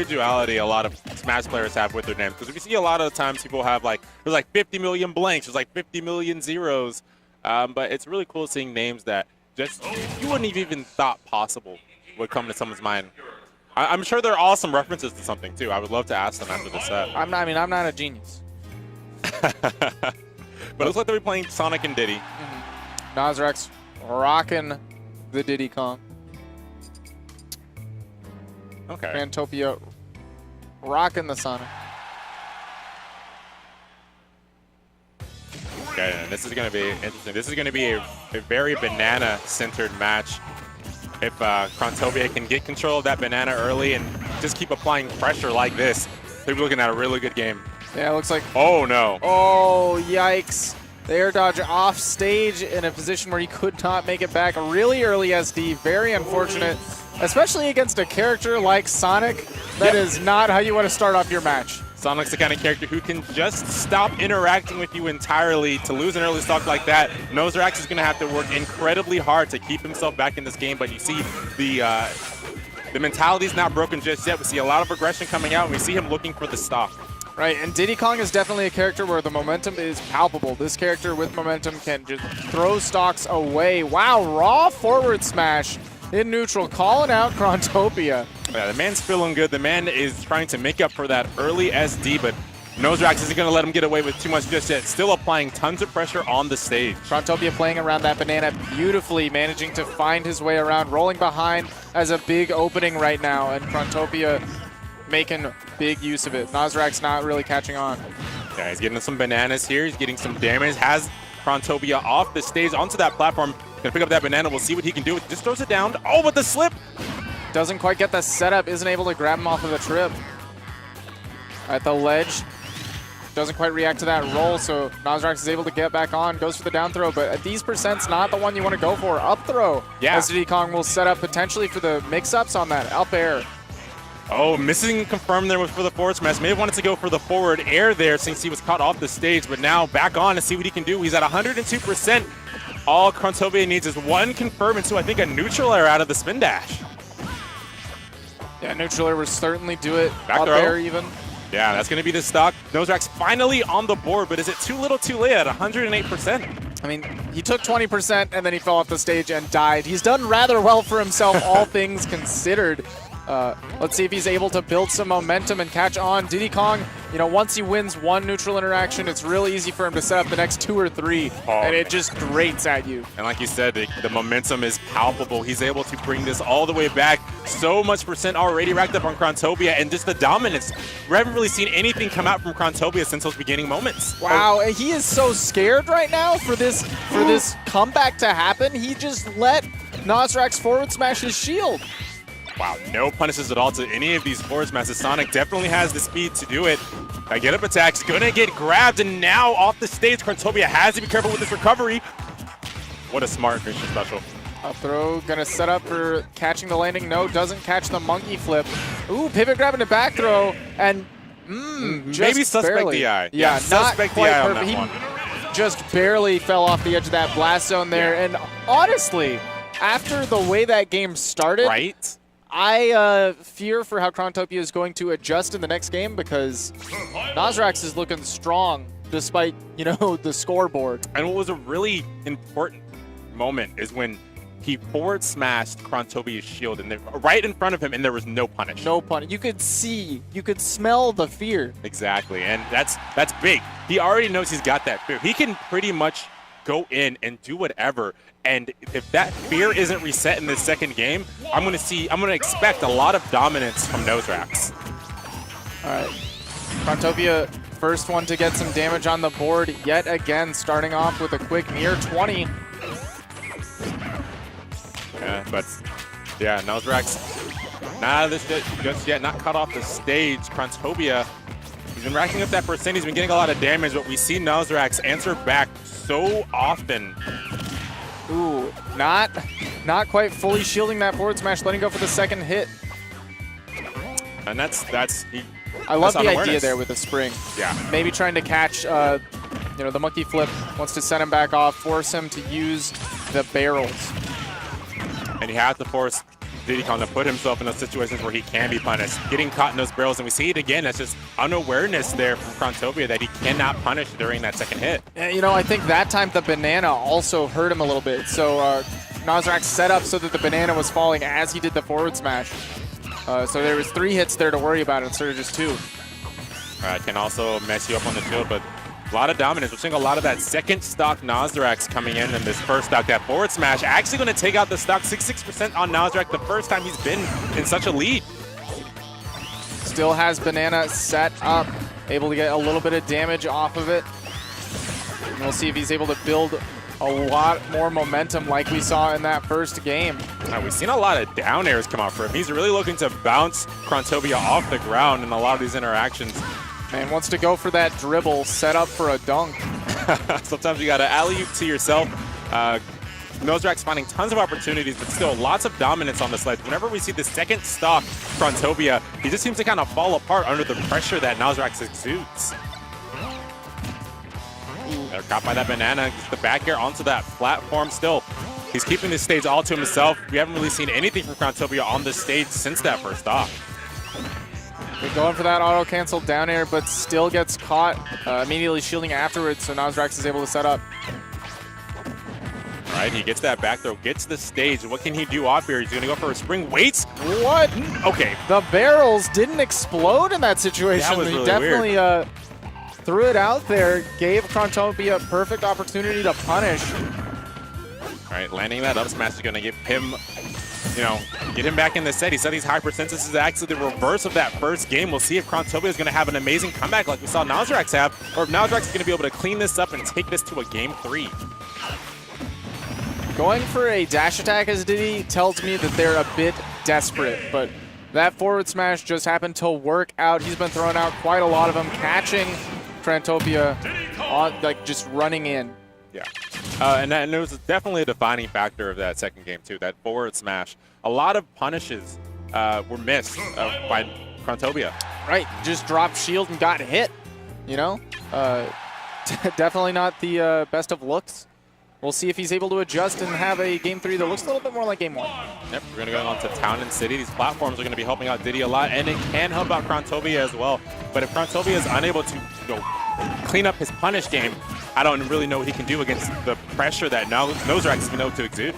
individuality a lot of Smash players have with their names. Because we see a lot of the times people have like, there's like 50 million blanks, there's like 50 million zeros. But it's really cool seeing names that just you wouldn't have even thought possible would come to someone's mind. I'm sure there are awesome references to something too. I would love to ask them after the set. I'm not a genius. But it looks like they'll be playing Sonic and Diddy. Nosrax rocking the Diddy Kong. Okay. Krontopia rocking the Sonic. Okay, and this is going to be interesting. This is going to be a very banana-centered match. If Krontopia can get control of that banana early and just keep applying pressure like this, they're looking at a really good game. Yeah, it looks like... Oh, no. Oh, yikes. The air dodge off stage in a position where he could not make it back. Really early SD. Very unfortunate, especially against a character like Sonic. That is not how you want to start off your match. Sonic's the kind of character who can just stop interacting with you entirely. To lose an early stock like that, Nosrax is going to have to work incredibly hard to keep himself back in this game. But you see the mentality's not broken just yet. We see a lot of aggression coming out, and we see him looking for the stock. Right, and Diddy Kong is definitely a character where the momentum is palpable. This character with momentum can just throw stocks away. Wow, raw forward smash in neutral, calling out Krontopia. Yeah, the man's feeling good. The man is trying to make up for that early SD, but Nosrax isn't going to let him get away with too much just yet. Still applying tons of pressure on the stage. Krontopia playing around that banana beautifully, managing to find his way around, rolling behind as a big opening right now, and Krontopia making big use of it. Nosrax not really catching on. Yeah, he's getting some bananas here. He's getting some damage. Has Krontopia off the stage onto that platform. Gonna pick up that banana. We'll see what he can do. Just throws it down. Oh, with the slip. Doesn't quite get the setup. Isn't able to grab him off of the trip. At the ledge. Doesn't quite react to that roll, so Nosrax is able to get back on. Goes for the down throw, but at these percents, not the one you want to go for. Up throw. Yeah. As Diddy Kong will set up potentially for the mix-ups on that up air. Oh, missing confirmed there for the forward smash. May have wanted to go for the forward air there since he was caught off the stage, but now back on to see what he can do. He's at 102%. All Krontopia needs is one confirm and two, I think, a neutral air out of the spin dash. Yeah, neutral air will certainly do it. Back up throw. air even. Yeah, that's going to be the stock. Nosrax finally on the board, but is it too little too late at 108%? I mean, he took 20% and then he fell off the stage and died. He's done rather well for himself, all things considered. Let's see if he's able to build some momentum and catch on. Diddy Kong, you know, once he wins one neutral interaction, it's really easy for him to set up the next 2 or 3, and it just grates at you. And like you said, the momentum is palpable. He's able to bring this all the way back. So much percent already racked up on Krontopia, and just the dominance. We haven't really seen anything come out from Krontopia since those beginning moments. Wow, and he is so scared right now for this comeback to happen. He just let Nosrax forward smash his shield. Wow, no punishes at all to any of these forward smashes. Sonic definitely has the speed to do it. Get up attacks, gonna get grabbed, and now off the stage, Krontopia has to be careful with this recovery. What a smart mission special. Up throw, gonna set up for catching the landing. No, doesn't catch the monkey flip. Ooh, pivot grab into back throw, and maybe suspect barely. DI. Yeah, not suspect quite DI on perfect. that one. He just barely fell off the edge of that blast zone there, and honestly, after the way that game started, right? I fear for how Krontopia is going to adjust in the next game because Nosrax is looking strong despite, you know, the scoreboard. And what was a really important moment is when he forward smashed Krontopia's shield and right in front of him, and there was no punish. No punish. You could see, you could smell the fear. Exactly, and that's big. He already knows he's got that fear. He can pretty much go in and do whatever. And if that fear isn't reset in this second game, I'm gonna expect a lot of dominance from Nosrax. All right, Krontopia, first one to get some damage on the board yet again, starting off with a quick near 20. Yeah, but yeah, Nosrax not out of this just yet, not cut off the stage. Krontopia, he's been racking up that percent. He's been getting a lot of damage, but we see Nosrax answer back so often. Ooh, not quite fully shielding that forward smash, letting go for the second hit. And I love the idea there with the spring. Yeah. Maybe trying to catch, you know, the monkey flip, wants to send him back off, force him to use the barrels. And you have to force Diddy Kong to put himself in those situations where he can be punished. Getting caught in those barrels, and we see it again. That's just unawareness there from Krontopia that he cannot punish during that second hit. Yeah, you know, I think that time the banana also hurt him a little bit. So Nosrax set up so that the banana was falling as he did the forward smash. So there was 3 hits there to worry about instead of just 2. Can also mess you up on the shield, but a lot of dominance. We're seeing a lot of that second stock Nosrax coming in this first stock. That forward smash actually going to take out the stock. 66% on Nosrax, the first time he's been in such a lead. Still has banana set up, able to get a little bit of damage off of it. And we'll see if he's able to build a lot more momentum like we saw in that first game. We've seen a lot of down airs come out for him. He's really looking to bounce Krontopia off the ground in a lot of these interactions. Man wants to go for that dribble, set up for a dunk. Sometimes you got to alley-oop to yourself. Nosrax finding tons of opportunities, but still lots of dominance on this ledge. Whenever we see the second stock Krontopia, he just seems to kind of fall apart under the pressure that Nosrax exudes. They're caught by that banana. Gets the back air onto that platform. Still, he's keeping this stage all to himself. We haven't really seen anything from Krontopia on this stage since that first stock. They're going for that auto-cancel down air, but still gets caught, immediately shielding afterwards, so Nosrax is able to set up. All right, he gets that back throw, gets the stage. What can he do off here? He's going to go for a spring. Waits. What? Okay. The barrels didn't explode in that situation. That was He really definitely threw it out there, gave Krontopia a perfect opportunity to punish. All right, landing that up smash is going to give him, get him back in the set. He said these high percentages is actually the reverse of that first game. We'll see if Krontopia is going to have an amazing comeback like we saw Nosrax have, or if Nosrax is going to be able to clean this up and take this to a game 3. Going for a dash attack as Diddy tells me that they're a bit desperate, but that forward smash just happened to work out. He's been throwing out quite a lot of them, catching Krontopia on, just running in. Yeah, and it was definitely a defining factor of that second game too, that forward smash. A lot of punishes were missed by Krontopia. Right, just dropped shield and got hit, definitely not the best of looks. We'll see if he's able to adjust and have a game 3 that looks a little bit more like game 1. Yep, we're going to go on to Town and City. These platforms are going to be helping out Diddy a lot, and it can help out Krontopia as well. But if Krontopia is unable to clean up his punish game, I don't really know what he can do against the pressure that Nosrax is going to be able to exude.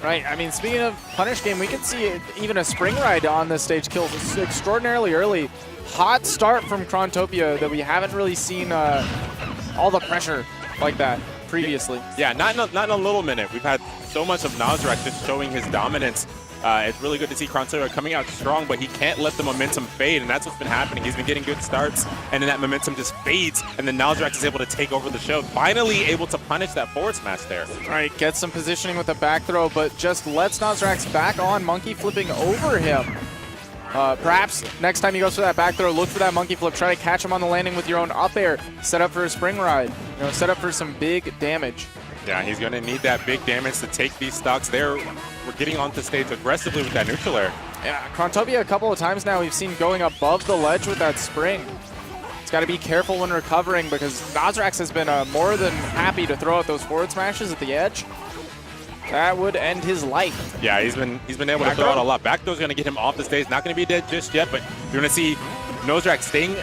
Right, I mean, speaking of punish game, we can see even a spring ride on this stage kills extraordinarily early. Hot start from Krontopia that we haven't really seen all the pressure like that previously. Yeah, not in a little minute. We've had so much of Nosrax just showing his dominance. It's really good to see Krontopia coming out strong, but he can't let the momentum fade, and that's what's been happening. He's been getting good starts, and then that momentum just fades, and then Nosrax is able to take over the show, finally able to punish that forward smash there. Right, gets some positioning with the back throw, but just lets Nosrax back on, monkey flipping over him. Perhaps next time he goes for that back throw, look for that monkey flip, try to catch him on the landing with your own up air, set up for a spring ride, set up for some big damage. Yeah, he's going to need that big damage to take these stocks there. We're getting onto stage aggressively with that neutral air. Yeah, Krontopia a couple of times now we've seen going above the ledge with that spring. He's got to be careful when recovering because Nosrax has been more than happy to throw out those forward smashes at the edge. That would end his life. Yeah, he's been able to throw out a lot. Back throw's going to get him off the stage. Not going to be dead just yet, but you're going to see Nosrax staying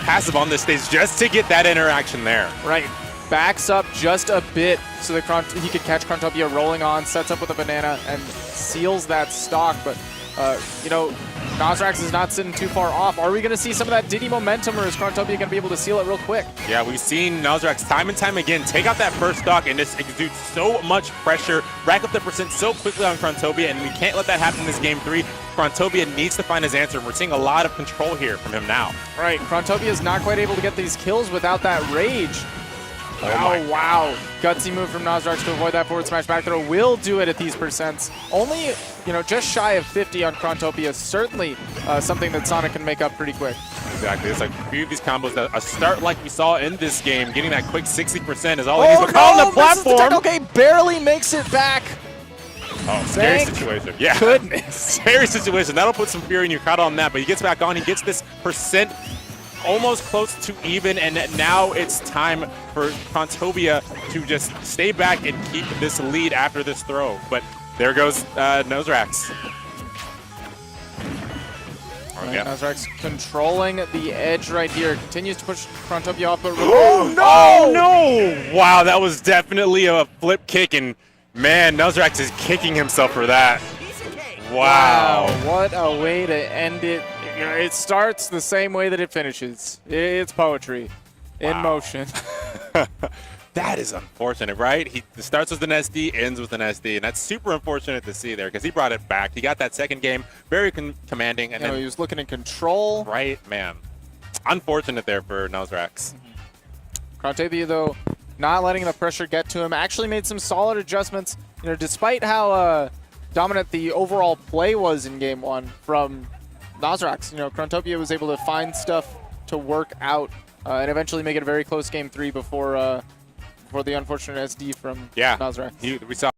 passive on this stage just to get that interaction there. Right. Backs up just a bit so that he could catch Krontopia rolling on, sets up with a banana, and seals that stock. But, Nosrax is not sitting too far off. Are we going to see some of that Diddy momentum, or is Krontopia going to be able to seal it real quick? Yeah, we've seen Nosrax time and time again take out that first stock and just exude so much pressure, rack up the percent so quickly on Krontopia, and we can't let that happen in this game 3. Krontopia needs to find his answer, and we're seeing a lot of control here from him now. Right, Krontopia is not quite able to get these kills without that rage. Oh, wow. Gutsy move from Nosrax to avoid that forward smash back throw. Will do it at these percents. Only, just shy of 50 on Krontopia. Certainly something that Sonic can make up pretty quick. Exactly. It's like a few of these combos that a start like we saw in this game, getting that quick 60% is all he needs. But on the platform. Okay, barely makes it back. Oh, scary situation. Yeah. Goodness. Scary situation. That'll put some fear in you. Caught on that, but he gets back on. He gets this percent almost close to even, and now it's time for Krontopia to just stay back and keep this lead after this throw. But there goes Nosrax. Yeah. Nosrax controlling the edge right here. Continues to push Krontopia off, but Oh no! Wow, that was definitely a flip kick, and man, Nosrax is kicking himself for that. Wow. What a way to end it. You know, it starts the same way that it finishes. It's poetry in motion. That is unfortunate, right? He starts with an SD, ends with an SD, and that's super unfortunate to see there because he brought it back. He got that second game very commanding, and then he was looking in control. Right, man. Unfortunate there for Nosrax. Krontopia, though, not letting the pressure get to him, actually made some solid adjustments. You know, despite how dominant the overall play was in game one from Nosrax, you know, Krontopia was able to find stuff to work out and eventually make it a very close game 3 before the unfortunate SD from Nosrax. We saw